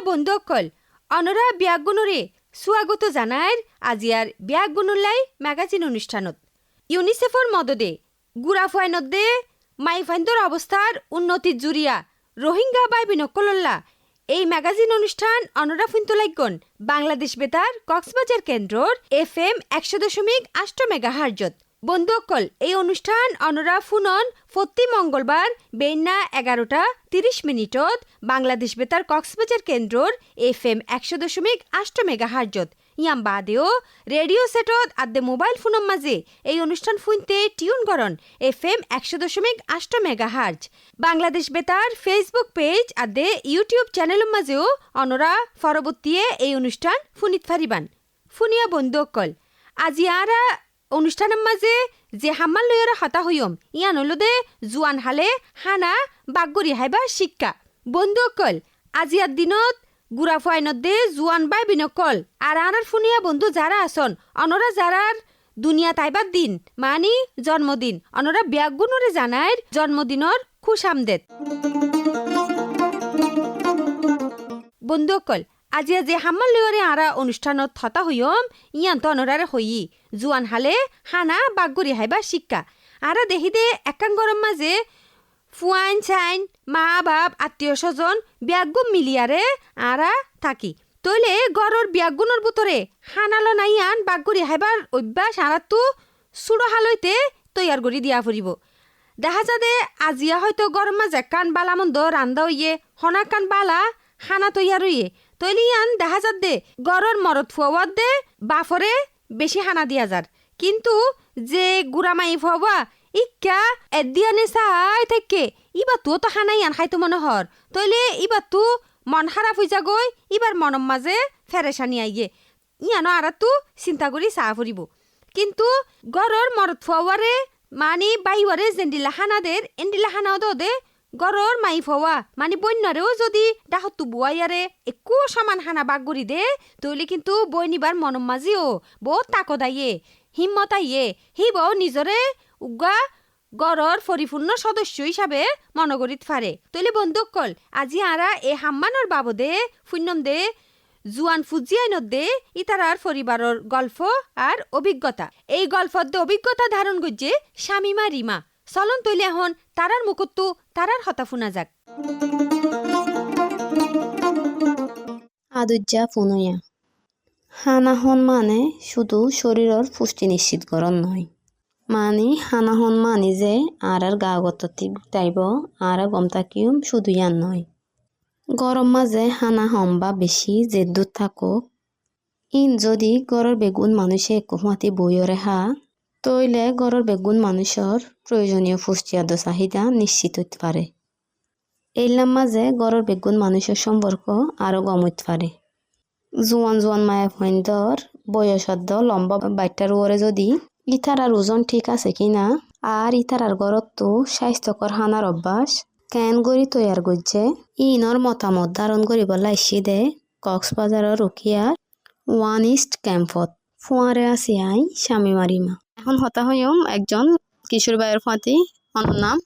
বন্ধুসকল অনরা বিয়াগুণরে স্বাগত জানায় আজিয়ার বিয়াগুণুল্লাই ম্যাগাজিন অনুষ্ঠানত ইউনিসেফর মদদে গুড়াফুয়াইনদে মাইফাইন্দর অবস্থার উন্নতির জুরিয়া রোহিঙ্গা বাইবি নকলল্লা এই ম্যাগাজিন অনুষ্ঠান অনরা ফুন্তলাইগন বাংলাদেশ বেতার কক্সবাজার কেন্দ্রর FM 100.8 মেগাহার্জত বন্ধুসকল এই অনুষ্ঠান অনরা ফুনন প্রতি মঙ্গলবার বেন্না 11:30 বাংলাদেশ বেতার কক্সবাজার কেন্দ্রর FM 100.8 মেগাহার্জত ইয়াম বাদেও রেডিও সেটত আদে মোবাইল ফোনের মাঝে এই অনুষ্ঠান শুনতে টিউন করন FM 100.8 মেগাহার্জ বাংলাদেশ বেতার ফেসবুক পেজ আদে ইউটিউব চ্যানেলের মাঝেও অনরা পরবর্তীয়ে এই অনুষ্ঠান শুনিত পারিবান শুনিয়া বন্ধুসকল আজি আরা অনুষ্ঠানের মাঝে যে হাম্মাল লইয়ারা হতা হইম ইয়ান হলদে জুয়ান হালে হানা বাগরি হাইবা শিক্ষা বন্ধুসকল আজিয়ার দিনত গুড়াফুয়াইনদে জুয়ান বাই বিনকল আর আনার ফুনিয়া বন্ধু যারা আসন অনরা যারার দুনিয়া তাইবার দিন মানি জন্মদিন অনরা বিয়াগুণরে জানায় জন্মদিনর খুশ আমদেদ বন্ধুসকল আজিয়া যে হাম্মাল লইয়ারে আরা অনুষ্ঠানত হতা হইম ইয়ান তো অনরারে হই জুয়ান হালে হানা বাগরি হাইবা শিক্ষা আরা দেখি দে একাং গরম মাঝে ফুয়াইন চাইন মা বাপ আত্মীয় স্বজন বিয়াগুণ মিলিয়ারে আরা থাকি তইলে গড়র বিয়াগুণর ভিতরে হানালো নাইয়ান বাগরি হাইবার অভ্যাস আরাতো সুড়ো হালইতে তৈয়ার করি দিয়া ফুরিব দেখা যাদে আজিয়া হয়তো গরম মাঝে কান বালা মন্দ রান্দা হইয়ে হনা কান বালা হানা তৈয়ার হইয়ে তৈলি ইয়ান দেখা যাদ দে গড়র মরদ ফুয়ার দে বাফরে বেশি হানা দিয়া যার কিন্তু যে গুড়ামাই ফুয়া ইকা এদিয়ানে চাই থেকে ইবা তো হানাই আন খাইতো মনোহর তইলে ইবা তো মন খারাপ হয়ে যাগৈ ইবার মনের মাঝে ফেরেশানি আইয়ে ইয়ানো আরাতো চিন্তা করি চা ফুরিব কিন্তু গড়র মরদ ফুয়ারে মানে বাইওয়ারে জেন্ডিলা হানাদের এন্ডিলা হানাও দে গড়র মাই ফুয়া মানে বন্যারেও যদি ডাহতু বুয়াইয়ারে একু সমান হানা বাগ করি দে তইলে কিন্তু বই নিবার মনের মাঝেও বহুত তাকত আইয়ে হিম্মত আইয়ে হিব নিজরে উগা গড়র পরিপূর্ণ সদস্য হিসাবে মনগরিত ফারে তইলে বন্ধুসকল আজি আরা এ হাম্মানোর বাবদে ফুন্নম দে জুয়ান ফুজিয়াইনত দে ইতারার পরিবারের গল্প আর অভিজ্ঞতা এই গল্পর দে অভিজ্ঞতা ধারণ করছে শামিমা রিমা চলন তৈলে এখন তারার মুখত্তু তারার হতা ফুনা যাক আদুজ্জা ফুনয়া হানাহন মানে শুধু শরীরের পুষ্টি নিশ্চিত করণ নয় মানে হানাহন মানে যে আর গাগত তাইব আর গম তাকিম শুধু ইয়ান নয় গরম মাঝে হানা হম্বা বেশি যে দুধ থাকুক ইন যদি গড়ের বেগুন মানুষে কুমাতি বইরে হা তইলে গড়ের বেগুন মানুষের প্রয়োজনীয় পুষ্টিয়াদ চাহিদা নিশ্চিত হইতে পারে এইলাম মাঝে গড়ের বেগুন মানুষের সম্পর্ক আরো গম হইতে পারে জোয়ান জোয়ান মায়া ফইন্দর বয়সদ্দ লম্বা বাইটার ওরে যদি ইতারার ওজন ঠিক আছে কিনা আর ইতারার গড়ত তো স্বাস্থ্যকর হানার অভ্যাস কেন গড়ি তৈয়ার করছে ইনর মতামত ধারণ করিব লাইসি দে কক্সবাজারের রকিয়ার ওয়ান ইস্ট ক্যাম্পত ফুয়ারে আছি আই শামিমা রিমা এখন হতা হইম একজন কিশোর ভাইয়ের ফাঁতি অনর নাম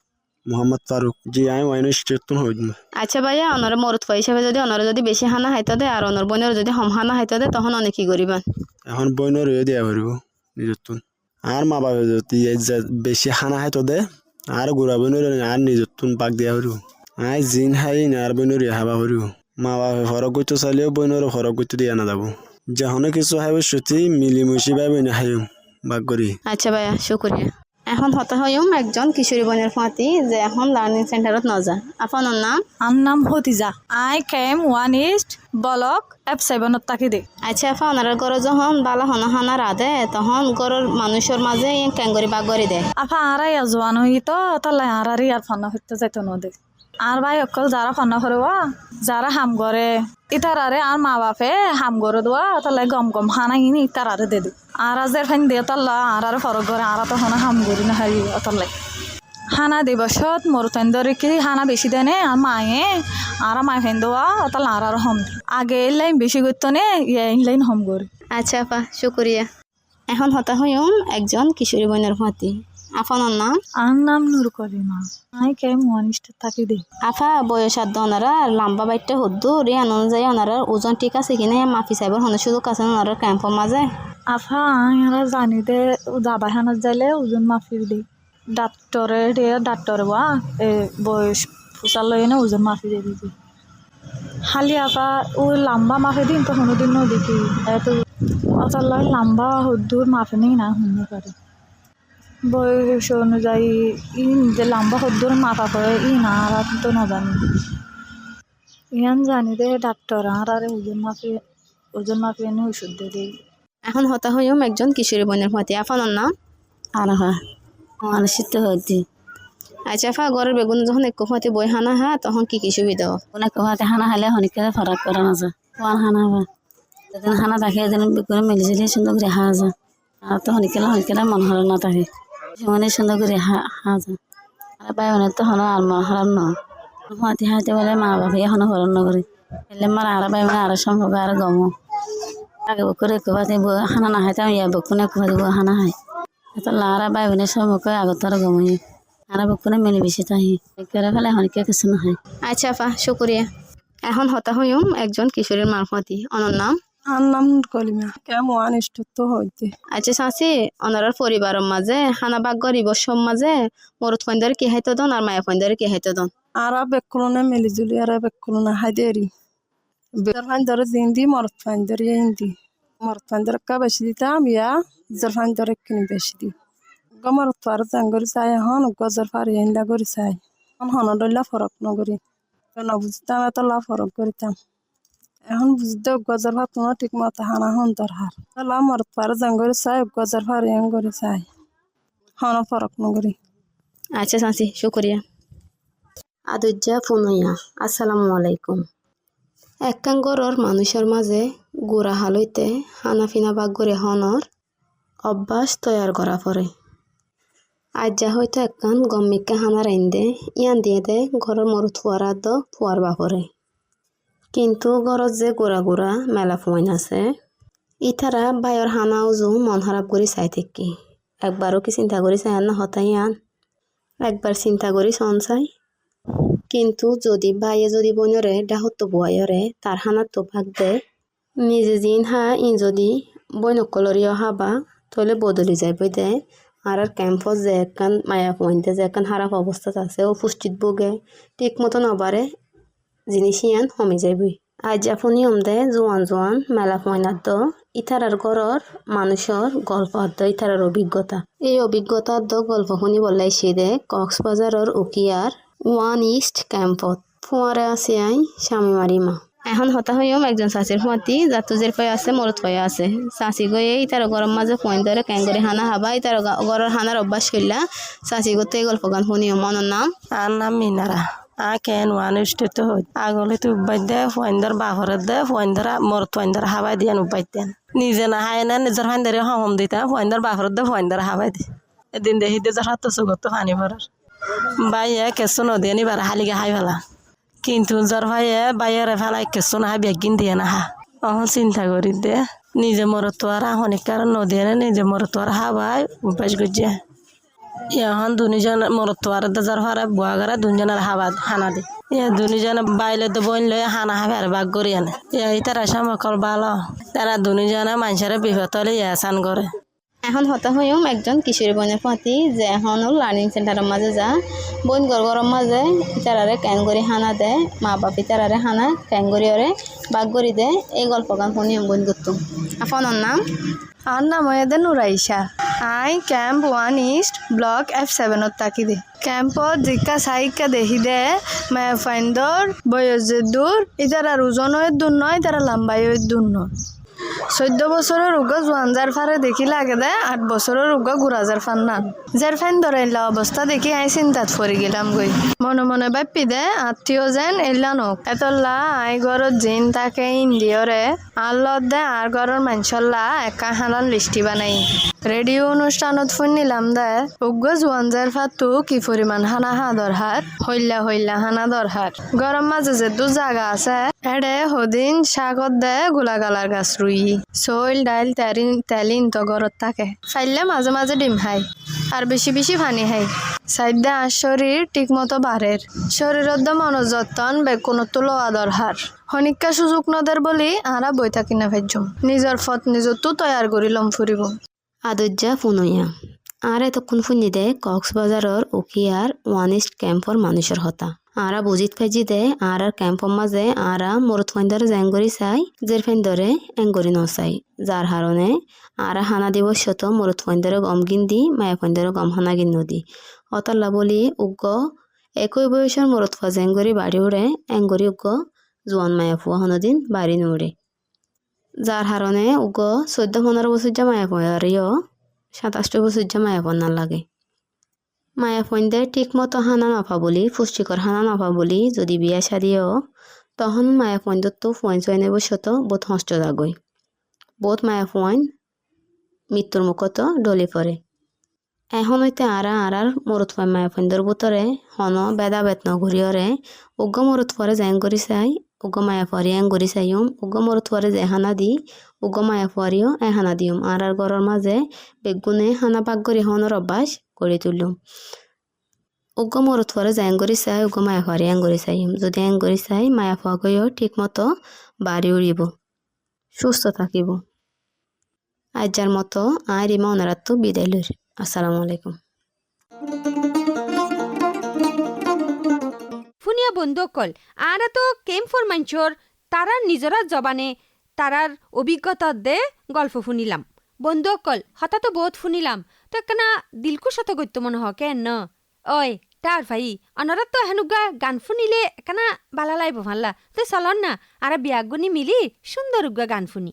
মোহাম্মদ ফারুক জি আমি ওয়াইন স্টেটন হইম আচ্ছা ভাইয়া অনরে মরুত ফাই হিসাবে যদি অনরে যদি বেশি হানা হাইতে দে আর অনর বোনের যদি হম হানা হাইতে দে তখন অনেক কি করিবান এখন বইনের হয়ে দিয়া পারিব নিজতন আর মা বাবা যদি বেশি হানা হাইতো দে আর গুড়া বইনের আর নিজতন পাক দিয়া পারিব আই জিন হাই আর বইনের হাবা পারিব মা বাবা ফরক করতে চাইলেও বইনের ফরক করতে দিয়া না যাব যখনও কিছু হাইব সত্যি মিলিমিশি বাই বইনে হাইম বাক করি আচ্ছা ভাইয়া শুক্রিয়া এখন হতা হইম একজন কিশোরী বোনের ফাঁতি যে এখন লার্নিং সেন্টারত নজা আপনার নাম আমার নাম হতিজা আই camp one east block F7 তাকি দে আচ্ছা আপনার ঘরে যখন বালা হনা হানা রাধে তখন ঘরের মানুষের মাঝে ক্যাঙ্গরি বাগ করে দে আপা আরাই জোয়ান হই তো তাহলে আরারি আর ফান্না হইতে যাইতো নদে আর ভাই অকল যারা ফান্না করব যারা হাম করে ইতারারে আর মা বাপে হাম করে দেওয়া তাহলে গম গম হানা ইনি ইতারারে দে আর আজের ফাইন দিয়ে তাল্লা আর ফরক করে আর তো হনা হাম করি না হারি অতলে হানা দিবসত মরুতেন্দরে কি হানা বেশি দেনে আর মায়ে আর মায় ফেন দেওয়া তাহলে আর হম আগে এই লাইন বেশি করতো নে এই লাইন হম করি আচ্ছা আপা শুক্রিয়া এখন হতা হইম একজন কিশোরী বোনের ফাঁতি আফানোর নাম? আর নাম নূর কলিমা। আই কে মহানিষ্ঠ থাকি দে। আফা বয়স আর ওনারা লম্বা বাইটটা হদ্দু রিয়ান অনুযায়ী ওনারা ওজন ঠিক আছে কিনা মাফি সাহেবের হনে সুযোগ আছে ওনারা ক্যাম্পের মাঝে? আফা আইরা জানি দে দাবাখানাত যাইলে ওজন মাফি দে। ডাক্তরে বা বয়স ফুসাল লই না ওজন মাফি দিয়ে দিবি। খালি আফা ও লম্বা মাফি দিন তো কোনোদিন ন দেখি এত অতার লয় লম্বা হদ্দুর মাফি নেই না শুনতে পারে। বয়স অনুযায়ী যে লম্বা হদ্দুর মাফা করে না আর তো না জানি। ইয়ান জানি দে ডাক্তার আর ওজন মাফি এনে ওষুধ দিয়ে দিই। এখন হতা হইম একজন কিশোরী বোনের প্রতি। আফানোর নাম? আর হয় মানসিক হইতে আচ্ছা আফা ঘরের বেগুন যখন এক প্রতি বই হানা হা তখন কি কি সুবিধা? অনেক হাতে হানা খাইলে হনিকে ফারাক করা নাযায় কোয়ার হানা বা যেদিন হানা থাকে যেদিন বেগুনে মিলিজুলি সুন্দর করে হাওয়া যায় আর তো হনিকেলা মন হারাম না থাকে মানে সুন্দর করে হাওয়া যায় আর বাইনের তো হনো আর মন হারাম ন হাতে হাতে বলে মা বাবা এখনো হরণ নগরে এলে মার আর বাই মানে আর সম্ভব আর গমো আগে বকুরে একবাতে হানা না খাইতাম ইয়া বকুনে একবাতে হানা খাই তো লারা বাই বোনের সম্পর্কে আগত আর গমই আর বকুনে মিলি বেশি তাই একেবারে ফেলে হনিকে কিছু না হয়। আচ্ছা আফা শুক্রিয়া। এখন হতা হইম একজন কিশোরীর মারফতি। অনর নাম? আর নাম নূর কলিমা। কেমন অনিষ্ট হইতে আচ্ছা চাচি অনার পরিবারের মাঝে হানা বাগ গরিবর সব মাঝে মরুত ফন্দরে কি হাইতো দন আর মায়া ফন্দরে কি হাইতো দন? আর বেকুলনে মিলিজুলি আর বেকুলনে হাইদেরি বের ফাইন্দরে জিন্দি মরত ফাইন্দরে ইন্দি মরত ফাইন্দরে কা বেশি দিতাম ইয়া জর ফাইন্দরে কিনি বেশি দি গমরত ফার জাঙ্গরি চাই হন গজর ফার ইন্দা গরি চাই হন ডইলা ফরক নগরি কেন বুঝতাম এত লা ফরক করিতাম এখন বুঝতে গজর ভাত তোমার ঠিক মতো হানা হন দরকার লা মরত ফার জাঙ্গরি চাই গজর ফার ইং গরি চাই হন ফরক নগরি। আচ্ছা চাচি শুক্রিয়া। আদুজ্জা ফুনুইয়া আসসালামু আলাইকুম। একখান ঘরের মানুষের মাঝে গুড়া হালইতে হানা ফিনা বাগ করে হনর অভ্যাস তৈয়ার করা পড়ে। আজ্জা হয়তো একখান গম্মিকা হানা রাইন্দে ইয়ান দিয়ে দে ঘরের মরুত ফুয়ারা দ ফুয়ার বাপরে কিন্তু ঘরত যে গোড়া গোড়া মেলা ফুয়াইন আছে ইতারা বাইর হানা উজু মন খারাপ করে চাই থাকি একবারও কি চিন্তা করি চাই না হতাই আন একবার চিন্তা করি সন চাই কিন্তু যদি বাইয়ে যদি বইনরে ডাহত বুয়াইরে তার হানার তো ভাগ দে নিজে জিন হা ই যদি বইনকলরিও হাবা তাহলে বদলি যাই বই দে আর ক্যাম্পত যে একখান মায়া পয়েন্টে যে একখান খারাপ অবস্থাত আছে ও পুষ্টিত ভোগে ঠিক মতো নবারে জিনিস ইয়ান কমে যাইবই। আজ আপনি দে জোয়ান জোয়ান মেলা পয়নাত দ ইতারার ঘরের মানুষের গল্প দ ইতারার অভিজ্ঞতা এই অভিজ্ঞতার দ গল্প শুনি বলাইছি দে কক্সবাজারের উকিয়ার ওয়ান ইস্ট ক্যাম্পত ফুয়ারে আছে আই স্বামী মারিমা। এখন হতা হইম একজন চাষির ফুয়াতি জাতুজের পায়ে আছে মরত পায়ে আছে চাষি গয়ে ইতার গরম মাঝে পয়েন্ট ধরে ক্যাঙ্গরি হানা হাবা ইতার গরের হানার অভ্যাস করলা চাষি গতে গল্প গান শুনিও। মনের নাম? আর নাম মিনারা। কেন অনিষ্ট হই আগলে তো উবাই দে ফয়েন্দর বাহরের দে ফয়েন্দর মরত ফয়েন্দর হাবাই দিয়ে উবাই দেন নিজে না হায় না নিজের ফাইন্দারে হম দিতাম ফয়েন্দর বাহরের দে ফয়েন্দর হাবাই দি এদিন দেখি দে যার হাত চগত পানি ভরার বাইয়ে কেঁচু নদী নিবার হালিগে হাই ফেলা কিন্তু জ্বর ভাইয়ে বাইরে ফেলাই কেঁচু না হাই বেগিন দিয়ে না হা অহন চিন্তা করি দে নিজে মরত আর হনিকার নদী এনে নিজে মরত আর হাবাই উপাস গুজিয়া এখন দুজন মরত আর যার ফারে বুয়াগারা দুজনের হাবা হানা দি দুজন বাইলে তো বইন লয়ে হানা হাবে আর বাগ করি আনে তারা সমকল ভালো তারা দুজনে মানুষের বিপদ হলে ইয়াসান করে। এখন হতা হইম একজন কিশোরী বোনের প্রতি যে এখন লার্নিং সেন্টারের মাঝে যা বোন গরম মাঝে ইতারারে ক্যাঙ্গরি হানা দে মা বাপ ইতারারে হানা ক্যাঙ্গরিয়রে বাগ করি দে এই গল্প গান শুনিম বোন গুতুম। আপনার নাম? আর নাম হয়ে নুরাইশা। আই ক্যাম্প 1 ইস্ট ব্লক F7 থাকি দে ক্যাম্পত জিকা সাইকা দেখি দে মায়া ফাইন্দর বয়সের দূর ইতারা ওজনের দূর নয় তারা লম্বাইয়ের দূর নয় 14 বছরের রোগা জোয়ানজার ফারে দেখি লাগে দে 8 বছরের রোগা গুড়াজার ফান না যার ফাইন ধরে এলা অবস্থা দেখি আই চিন্তাত পড়ে গেলাম গই মনে মনে বাপ্পি দে আত্মীয় যেন এলা নক এতলা আই ঘরত জিন তাকে ইন্দিয়রে আল্লত দে আর ঘরের মানুষল্লা একা হালান লিস্টি বানাই রেডিও অনুষ্ঠানত ফোন নিলাম দে উগ্র জোয়ানজার ফাতু কি পরিমাণ হানা হা দরহার হইলা হানা দরহার গরম মাঝে যে দু জায়গা আছে এডে হদিন শাকত দে গোলাগালার গাছ রুই চইল ডাইল তেলিন তো ঘরত থাকে ফাইলে মাঝে মাঝে ডিম খাই আর বেশি বেশি পানি খাই সাইডে আর শরীর ঠিকমতো বাড়ের শরীরের দ মনোযত্ন বেকুণতো লওয়া দরকার হনিকা সুযোগ নদের বলি আরা বই থাকি না ভেজম নিজের ফত নিজতো তৈয়ার করি লম ফুরিব আদজ্জা ফুনইয়া আর এতক্ষণ ফুনি দে কক্সবাজারের উকিয়ার ওয়ানিস্ট ক্যাম্পর মানুষের হতা আরা বুজিত ফাইজি দে আর ক্যাম্পর মাঝে আরা মরুত ফাইন্দার জ্যাঙ্গরি চাই জের ফাইন্দরে এঙ্গরি নচাই যার হারণে আরা হানা দিবস শত মরুত ফাইন্দারে গম গিন্দি মায়া ফাইন্দারে গম হানা গিন নদী অতাল্লা বলি উগ্র একই বয়সের মরুত ফা জ্যাঙ্গরি বাড়ি উড়ে এঙ্গরি উগ্র জোয়ান মায়া ফুয়া হনদিন বাড়ি নুড়ে যার হারণে উগ্র 14-15 বছর যা মায়া ফুয়ারিও 27 বছর যা মায়া ফন্নার লাগে মায়া ফন্দে ঠিক মতো হানা নাফা বলি পুষ্টিকর হানা নাফা বলি যদি বিয়া সাদিও তখন মায়া ফন্দর তো ফুয়াইন চয়নে বসত বোধ হস্ত দাগই বোধ মায়া ফুয়াইন মৃত্যুর মুখত ডলি পড়ে এখন হইতে আরার মরুত ফাই মায়া ফন্দর বুতরে হন বেদা বেতন ঘুরিয়রে উগ্র মরুত পরে জ্যাং করি চাই উগ্র মায়া ফুয়ারি এং করি চাইম উগ্র মরুত পরে যে হানা দি উগ্র মায়া ফুয়ারিও এ হানা দিম আর ঘরের মাঝে বেগুনে হানা পাক করি হনের অভ্যাস করে তুলুম উগ্র মরুত পরে জ্যাং করি চাই উগ্র মায়া ফুয়ারি এং করি চাইম যদি এং করি চাই মায়া ফুয়া গইও ঠিক মতো বাড়ি উড়িব সুস্থ থাকিব আজ মতো আর ইমা ওনারাতো বিদায় লইর আসসালামু আলাইকুম ফুনিয়া বন্ধুকল আরা তো কেম্পর মাঞ্চর তারার নিজরা জবানে তারার অভিজ্ঞতা দে গল্প শুনিলাম বন্ধুকল হঠাৎ তো বহুত শুনিলাম তো একখানা দিলকু শত গত্য মনে হ কেন ন ওই তার ভাই অনরাত তো হেনুগা গান শুনিলে একখানা বালা লাইব ভাল্লা তো চলন না আর বিয়াগুনি মিলি সুন্দর উগা গান শুনি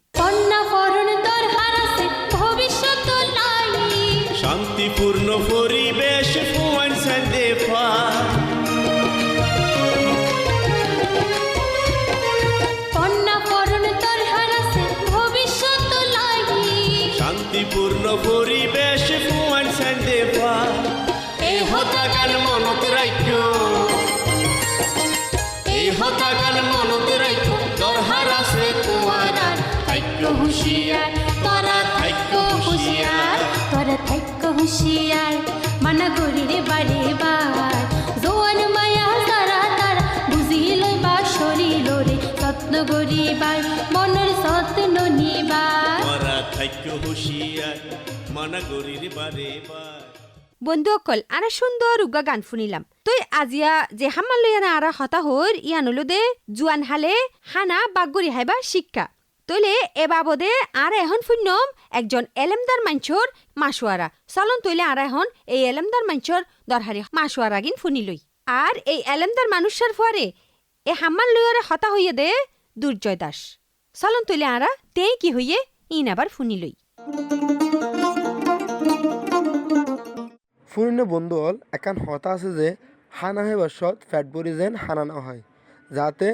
শান্তিপূর্ণ পরিবেশ ফুয়ান সান্দে পায় শান্তিপূর্ণ পরিবেশ ফুয়ান সান্দে পায় এই হতাগান মনত রাখো এই হতাগান মনত রাখো দরহার আছে তোমার থাইক্য হুঁশিয়ার তোরা থাইক্য হুঁশিয়ার তোরা থাইক্য হুঁশিয়ার মানা করি রে বাড়ি বার জোয়ান মায়া তারা তারা বুঝি লইবা শরীর রে যত্ন করিবার মনের যত্ন নিবার তোরা থাইক্য হুঁশিয়ার মানা করি রে বারে বার বন্ধুসকল আরা সুন্দর উগা গান শুনিলাম তই আজিয়া যে হামাল লইয়ানা আরা হতা হইর ইয়ানলো দে জুয়ান হালে হানা বাগরি হাইবা শিক্ষা তইলে এ বাবদে আর এখন শুনম একজন এলেমদার মাঞ্চর মাসুয়ারা চলন তইলে আর এখন এই এলেমদার মাঞ্চর দরহারি মাসুয়ারা গিন শুনি লই আর এই এলেমদার মানুষের ফুয়ারে এ হামাল লইয়ারে হতা হইয়ে দে দুর্জয় দাস চলন তইলে আরা তে কি হইয়ে ইন আবার শুনি লই ফুরিনে বন্ধু হল একান হতা আছে যে হানা হয় বর্ষত ফ্যাট বরি যেন হানা না হয় যাতে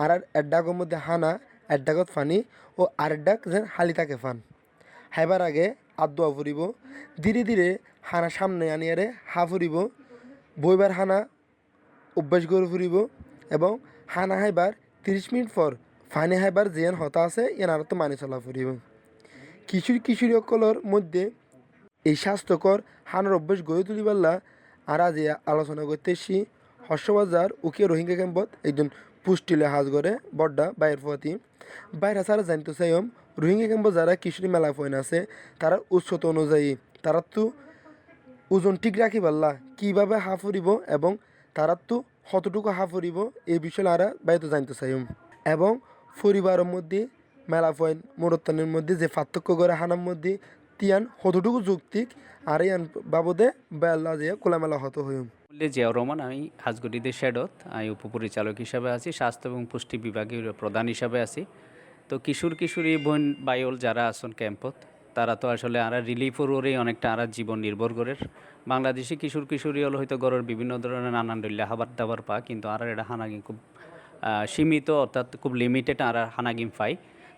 আর এড্ডাগের মধ্যে হানা এড্ডাগত ফানি ও আরেড্ডাক যেন হালি থাকে ফান হাইবার আগে আদোয়া ফুরিব ধীরে ধীরে হানা সামনে আনিয়ারে হা ফুরিব বইবার হানা অভ্যাস করে ফুরিব এবং হানা হাইবার 30 মিনিট পর ফানি হাইবার যেন হতা আছে এন আর তো মানি চলা ফুরিব কিশোরী সকলের মধ্যে এই স্বাস্থ্যকর হানার অভ্যাস গড়ে তুলিবাল্লা আর আজ আলোচনা করতেছি হর্ষবাজার উকিয়া রোহিঙ্গা ক্যাম্পত একজন পুষ্টিলে হাজ করে বড্ডা বাইরের ফুয়াতি বাইরে সারা জানতে চাইম রোহিঙ্গা ক্যাম্পত যারা কিশোরী মেলা ফয়েন আছে তারা উচ্চতা অনুযায়ী তারা তো ওজন ঠিক রাখি পারলা কীভাবে হা ফুরিব এবং তারা তো কতটুকু হা ফুরিব এই বিষয়ে আর বাইরে জানতে চাইম এবং পরিবারের মধ্যে মেলা ফয়েন মোরত্তানের মধ্যে যে পার্থক্য করে হানার মধ্যে তিয়ান কতটুকু যৌক্তিক আর ইয়ান বাবদে বেলা যে খোলামেলা হতো হইম জিয়াউর রহমান আমি হাজগুড়িতে শেডত আমি উপপরিচালক হিসাবে আছি স্বাস্থ্য এবং পুষ্টি বিভাগের প্রধান হিসাবে আছি তো কিশোরী বোন বাইল যারা আছেন ক্যাম্পত তারা তো আসলে আর রিলিফেরই অনেকটা আর জীবন নির্ভর করে বাংলাদেশি কিশোরী হল হয়তো গড়ের বিভিন্ন ধরনের নানান ডল্লা খাবার দাবার পা কিন্তু আর এটা হানাগিম খুব সীমিত অর্থাৎ খুব লিমিটেড আর হানাগিম পাই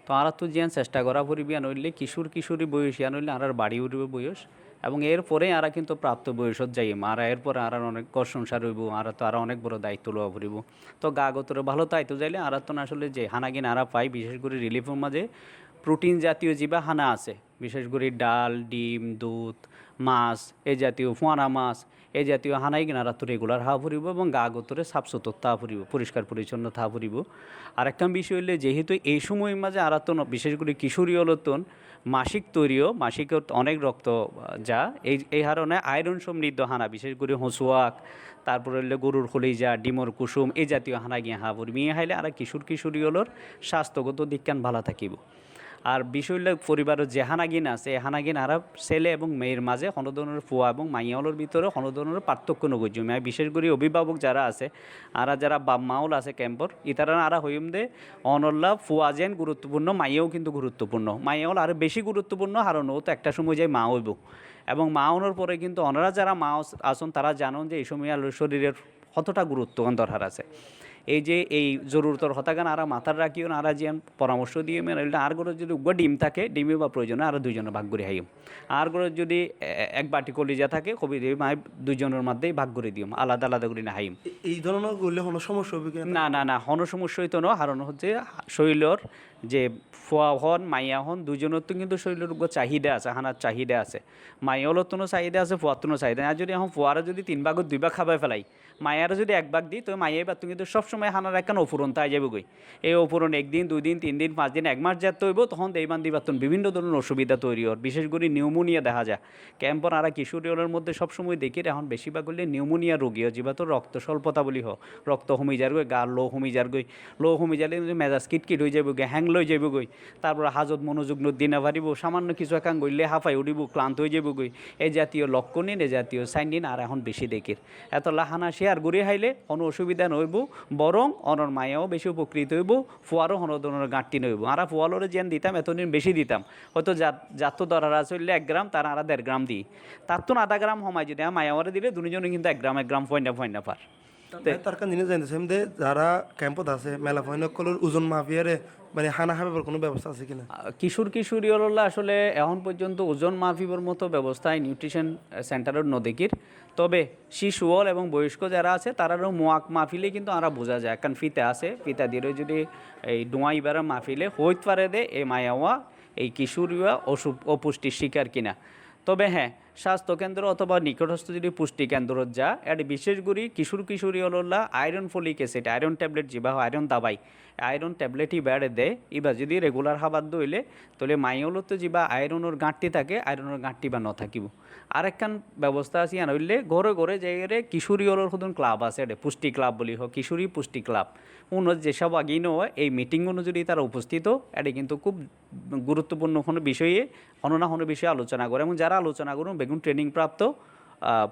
তো আর তো যেন চেষ্টা করা পড়বি নইলে কিশোরী বয়স নইলে আর বাড়ি উঠবে বয়স এবং এরপরে আর কিন্তু প্রাপ্ত বয়সত যাইম আর এরপর আর অনেক ঘর সংসার হইব আর তো আর অনেক বড় দায়িত্ব লওয়া পড়ব তো গা গতরে ভালো দায়িত্ব যাইলে আর তো আসলে যে হানাগিন আর পাই বিশেষ করে রিলিফের মাঝে প্রোটিন জাতীয় জিবা হানা আছে বিশেষ করে ডাল ডিম দুধ মাছ এই জাতীয় ফোয়ারা মাছ এই জাতীয় হানাই কিনারা তো রেগুলার হা ফুরিব এবং গা গতরে সাফ সুতর তা ফুরিব পরিষ্কার পরিচ্ছন্ন থা ফুরিব আর একটা বিষয় হইলে যেহেতু এই সময়ের মাঝে আর তো বিশেষ করে কিশোরী অলতন মাসিক তৈরিও মাসিকের অনেক রক্ত যা এই কারণে আয়রন সমৃদ্ধ হানা বিশেষ করে হসুয়াক তারপরে হইলে গরুর কলিজা ডিমর কুসুম এই জাতীয় হানা গিয়ে হা ফুরবি ইয়ে হাইলে আর কিশোরী হলোর স্বাস্থ্যগত দিককান ভালো থাকিব আর বিষয় হইলে পরিবারের যে হানাগিন আছে এই হানাগিন আর ছেলে এবং মেয়ের মাঝে কোনো ধরনের ফুয়া এবং মাইয়াওয়ালোর ভিতরে কোনো ধরনের পার্থক্য নগজ্য আমি বিশেষ করে অভিভাবক যারা আছে আর যারা বাপ মাওল আছে ক্যাম্পর ইতারা আর হইম দে অনল্লা ফুয়া যেন গুরুত্বপূর্ণ মাইয়াও কিন্তু গুরুত্বপূর্ণ মাইয়াওল আরও বেশি গুরুত্বপূর্ণ হারণও তো একটা সময় যায় মা হইব এবং মা হওয়ার পরে কিন্তু অনারা যারা মা আসন তারা জানেন যে এই সময় শরীরের কতটা গুরুত্ব দরকার আছে এই যে এই জরুরতর হতাগান আর মাথার রাখিও আর যে পরামর্শ দিয়ে মেনে আর করে যদি উগ্র ডিম থাকে ডিমে বা প্রয়োজনে আর দুইজনে ভাগ করে হাইম আর করে যদি এক বাটি কলিজা থাকে কবি দিয়ে মায় দুইজনের মধ্যেই ভাগ করে দিম আলাদা আলাদা করে না হাইম এই ধরনের করলে কোনো সমস্যা হবে কি না কোনো সমস্যা হইতো না কারণ হচ্ছে শরীরের যে ফুয়া হন মাইয়া হন দুজনের তো কিন্তু শরীরের উপর চাহিদা আছে হানার চাহিদা আছে মাইয়াওর তো চাহিদা আছে ফুয়ার তো চাহিদা আর যদি এখন ফুয়ারা যদি 3 ভাগের 2 ভাগ খাবাই ফেলাই মায়ের যদি 1 ভাগ দিই তো মাইয়াই বা তুমি কিন্তু সবসময় হানার একখান অফুরন তাই যাবে গই এই অফুরন 1 দিন 2 দিন 3 দিন 5 দিন 1 মাস যাতে হইব তখন দেইবান দিবাতন বিভিন্ন ধরনের অসুবিধা তৈরি হয় বিশেষ করে নিউমোনিয়া দেখা যায় ক্যাম্পর আর কিশোরীদের মধ্যে সবসময় দেখি এখন বেশিরভাগ হলে নিউমোনিয়া রোগী হয় যেবা তো রক্ত স্বল্পতা বলি হয় রক্ত কমি যার গই গা লো কমি যার গই লো কমি যালে মেজাজ কিটকিট হয়ে যাবে হ্যাং লই যাবে গই তারপর হাজত মনোযোগ দিনা পারিব সামান্য কিছু একাং গইলে হাফাই উঠিব ক্লান্ত হয়ে যাব গই এই জাতীয় লক্ষণিন এই জাতীয় সাইনিন আর এখন বেশি দেখির এত লাহানা শেয়ার ঘুরে হাইলে কোনো অসুবিধা নইব বরং অনর মায়াও বেশি উপকৃত হইব ফুয়ারও কোনো ধরনের গাঁটটি নইব আর ফুয়ালোরে যেন দিতাম এতদিন বেশি দিতাম হয়তো যার তো দরারা চললে 1 গ্রাম তার আর 1.5 গ্রাম দিই তার তো 0.5 গ্রাম সময় যদি মায়াওয়ারে দিলে দুজনে কিন্তু 1 গ্রাম ফয়না পার তার কারণ জিনিস জানতেছেন যে যারা ক্যাম্পত আছে মেলা ফয়নকলের ওজন মাফিয়ারে মানে হানা খাবার কোনো ব্যবস্থা আছে কিনা কিশোরী হল্লা আসলে এখন পর্যন্ত ওজন মাফিবর মতো ব্যবস্থায় নিউট্রিশন সেন্টারের নদেকির তবে শিশুল এবং বয়স্ক যারা আছে তারারও মোয়াক মাহফিলে কিন্তু আমরা বোঝা যায় কারণ ফিতা আছে ফিতা দিয়ে যদি এই ডোঁয়াই বেড়া মাহফিলে হইতে পারে দে এই মায়াওয়া এই কিশোরীয়া অপুষ্টির শিকার কিনা তবে হ্যাঁ স্বাস্থ্যকেন্দ্র অথবা নিকটস্থ যদি পুষ্টি কেন্দ্র যা এটা বিশেষ করে কিশোরী হল্লা iron folic acid iron tablet যা আয়রন দাবাই আয়রন ট্যাবলেটই বেড়ে দেয় এবার যদি রেগুলার খাবার দইলে তাহলে মাইওলো তো যা আয়রনের গাঁটটি থাকে আয়রনের গাঁটটি বা ন থাকিব আরেকখান ব্যবস্থা আছে আর হইলে ঘরে ঘরে জায়গায় কিশোরী হলোর সদন ক্লাব আছে এটা পুষ্টি ক্লাব বলি হোক কিশোরী পুষ্টি ক্লাব উন্নত যেসব আগেই নয় এই মিটিংগুলো যদি তারা উপস্থিত এটা কিন্তু খুব গুরুত্বপূর্ণ কোনো বিষয়ে কোনো বিষয়ে আলোচনা করে এবং যারা আলোচনা করুন বেগুন ট্রেনিং প্রাপ্ত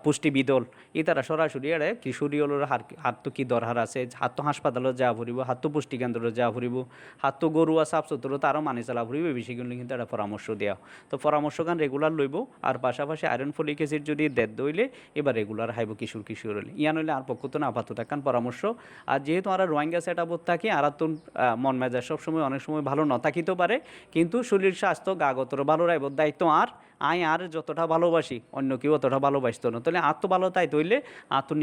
পুষ্টিবিদল তারা সরাসরি এড়ে কিশোরী হলোর হাত তো কী দরকার আছে হাত তো হাসপাতালত যাওয়া ফুরিব হাত তো পুষ্টি কেন্দ্রে যাওয়া ফুরিব হাত তো গরুয়া সাফ সুতরো তারও মানি চলা ফুরিব এই বিষয়গুলো কিন্তু একটা পরামর্শ দেওয়া তো পরামর্শগান রেগুলার লইব আর পাশাপাশি আয়রন ফলিক অ্যাসিড যদি দেড় দইলে এবার রেগুলার হাইব কিশোর হলে ইয়ান হইলে আর পক্ষ তো না আপাতত একখান পরামর্শ আর যেহেতু আমরা রোহিঙ্গা সেট আপত থাকি আর তো মন মেজাজ সবসময় অনেক সময় ভালো ন থাকিতেও পারে কিন্তু শরীর স্বাস্থ্য গাগতর ভালো রাইব দায়িত্ব আর যতটা ভালোবাসি অন্য কেউ অতটা ভালোবাসতো না তাহলে আত্ম ভালো তাই তৈলে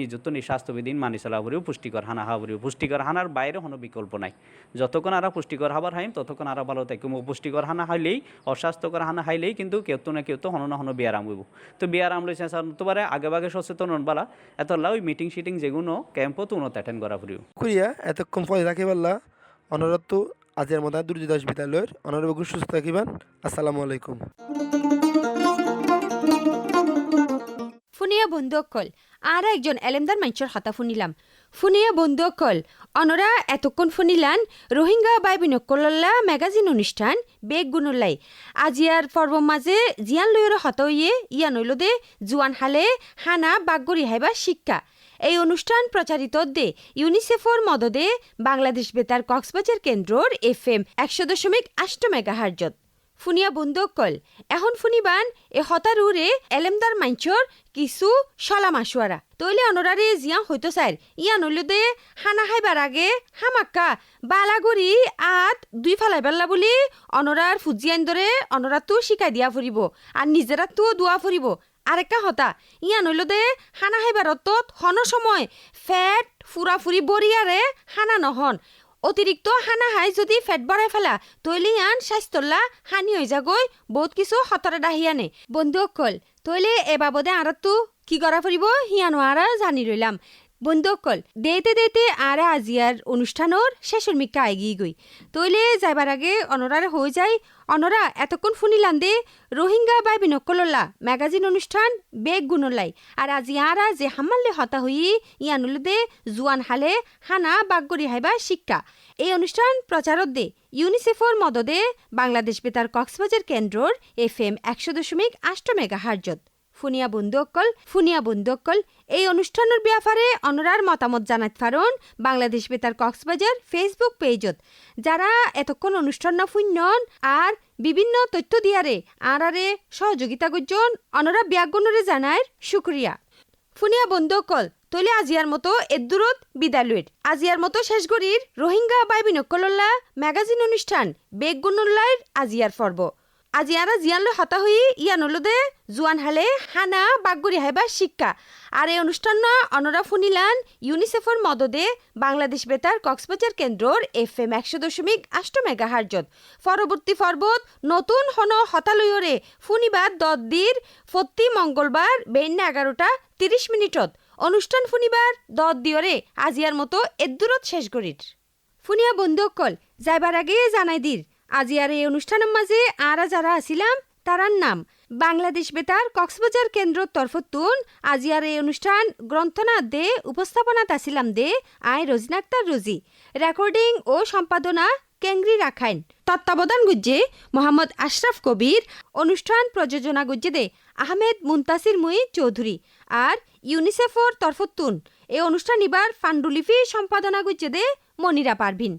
নিজত্ব স্বাস্থ্যবিধি মানি চলা হবরিও পুষ্টিকর হানা হাবরিও পুষ্টিকর হানার বাইরে কোনো বিকল্প নাই যতক্ষণ আর পুষ্টিকর হাবার হাইম ততক্ষণ আর ভালো থাকি পুষ্টিকর হানা হাইলেই অস্বাস্থ্যকর হানা হাইলেই কিন্তু কেউ তো না কেউ তো হনো না হনো বিয়ারাম হইব তো বিয়ারাম লইছে তো পারে আগে সচেতন বালা এত ওই মিটিং শিটিং যেগুলো ক্যাম্পও তো উন্নত অ্যাটেন্ড করা ফুরিও কুরিয়া এতক্ষণ পরে রাখি পারলা অনুরোধ তো আজের মধ্যে দুর্যোদাস বিদ্যালয়ের অনুরোধ সুস্থ থাকিবেন আসসালামু আলাইকুম ফুনিয়া বন্ধুসকল আর একজন এলেমদার মানুষের হতা শুনিলাম ফুনিয়া বন্ধুসকল অনরা এতক্ষণ শুনিলান রোহিঙ্গা বাই বিনকল্লা ম্যাগাজিন অনুষ্ঠান বেগ গুণলাই আজিয়ার পর্ব মাঝে জিয়ান লইয়ের হতা হইয়ে ইয়ান হইল দে জুয়ান হালে হানা বাগগরি হাইবা শিক্ষা এই অনুষ্ঠান প্রচারিত দে ইউনিসেফর মদদে বাংলাদেশ বেতার কক্সবাজার কেন্দ্রর FM 100.8 মেগাহার্জত ফুনিয়া বন্ধুসকল এখন শুনিবান এ হতারুরে এলেমদার মাঞ্চর কিছু সলা মাসুয়ারা তৈলে অনরারে জিয়া হইতো স্যার ইয়া নইলে দে হানা খাইবার আগে হামাক্কা বালাগুড়ি আত 2 ফালাই বেল্লা বলি অনরার ফুজিয়ান ধরে অনরা তো শিকাই দিয়া ফুরিব আর নিজেরা তো দোয়া ফুরিব আরেকটা হতা ইয়া নইলে দে হানা খাইবার হন সময় ফ্যাট ফুরাফুরি বরিয়ারে হানা নহন অতিরিক্ত হানা হাই যদি ফেট বড়াই ফেলা তৈলে ইয়ান স্বাস্থ্যলা হানি হয়ে যাগৈ বহুত কিছু হতরে ডাহিয়ানে বন্ধুসকল তৈলে এ বাবদে আরাতো কি করা ফুরিব হিয়ানো আরা জানি রইলাম বন্ধুসকল দেতে আরা আজিয়ার অনুষ্ঠানের শেষের মিকা এগিয়ে গই তৈলে যাইবার আগে অনরার হয়ে যায় অনরা এতক্ষণ শুনিলাম দে রোহিঙ্গা বাই বিনকললা ম্যাগাজিন অনুষ্ঠান বেগ গুণলাই আর আজি আরা যে হামাল্লে হতা হই ইয়ানুল দে জুয়ান হালে হানা বাগগরি হাইবা শিক্ষা এই অনুষ্ঠান প্রচারত দে ইউনিসেফর মদদে বাংলাদেশ বেতার কক্সবাজার কেন্দ্রর FM 100.8 মেগাহার্জত ফুনিয়া বন্ধুসকল এই অনুষ্ঠানের ব্যাপারে অনরার মতামত জানাত ফারণ বাংলাদেশ বেতার কক্সবাজার ফেসবুক পেজত যারা এতক্ষণ অনুষ্ঠান না ফুন্যন আর বিভিন্ন তথ্য দিয়ারে আরারে সহযোগিতা করছেন অনরা ব্যাগুণরে জানায় শুক্রিয়া ফুনিয়া বন্ধুসকল তৈলে আজিয়ার মতো এদূরত বিদালুয়ের আজিয়ার মতো শেষ গরির রোহিঙ্গা বাই বিনকলল্লা ম্যাগাজিন অনুষ্ঠান বেগুনুল্লার আজিয়ার পর্ব আজি আরা জিয়ানলৈ হতা হই ইয়ানলদে জুয়ান হালে হানা বাগগুড়ি হাইবা শিক্ষা আর এই অনুষ্ঠান অনরা ফুনিলান ইউনিসেফর মদদে বাংলাদেশ বেতার কক্সবাজার কেন্দ্রর FM 100.8 মেগাহার্জত পরবর্তী পর্বত নতুন হন হতালয়রে ফুনিবাদ দদ্দির প্রতি মঙ্গলবার বেন 11:30 অনুষ্ঠান ফুনিবার দদ্দিয়রে আজিয়ার মতো এদূরত শেষ গরির ফুনিয়া বন্ধুসকল যাইবার আগে জানাই দির আজি আর এই অনুষ্ঠানের মাঝে আরা যারা আসিলাম তারার নাম বাংলাদেশ বেতার কক্সবাজার কেন্দ্র তরফতুন আজি আর এই অনুষ্ঠান গ্রন্থনা দে উপস্থাপনাত আসিলাম দে আই রোজিনা আক্তার রোজি রেকর্ডিং ও সম্পাদনা কেংরি রাখাইন তত্ত্বাবধান গুজ্জে মোহাম্মদ আশরাফ কবির অনুষ্ঠান প্রযোজনা গুজ্জে দে আহমেদ মুনতাসির মুই চৌধুরী আর ইউনিসেফর তরফতুন এই অনুষ্ঠান এবার ফান্ডুলিপি সম্পাদনা গুজ্জে দে মনিরা পারভিন।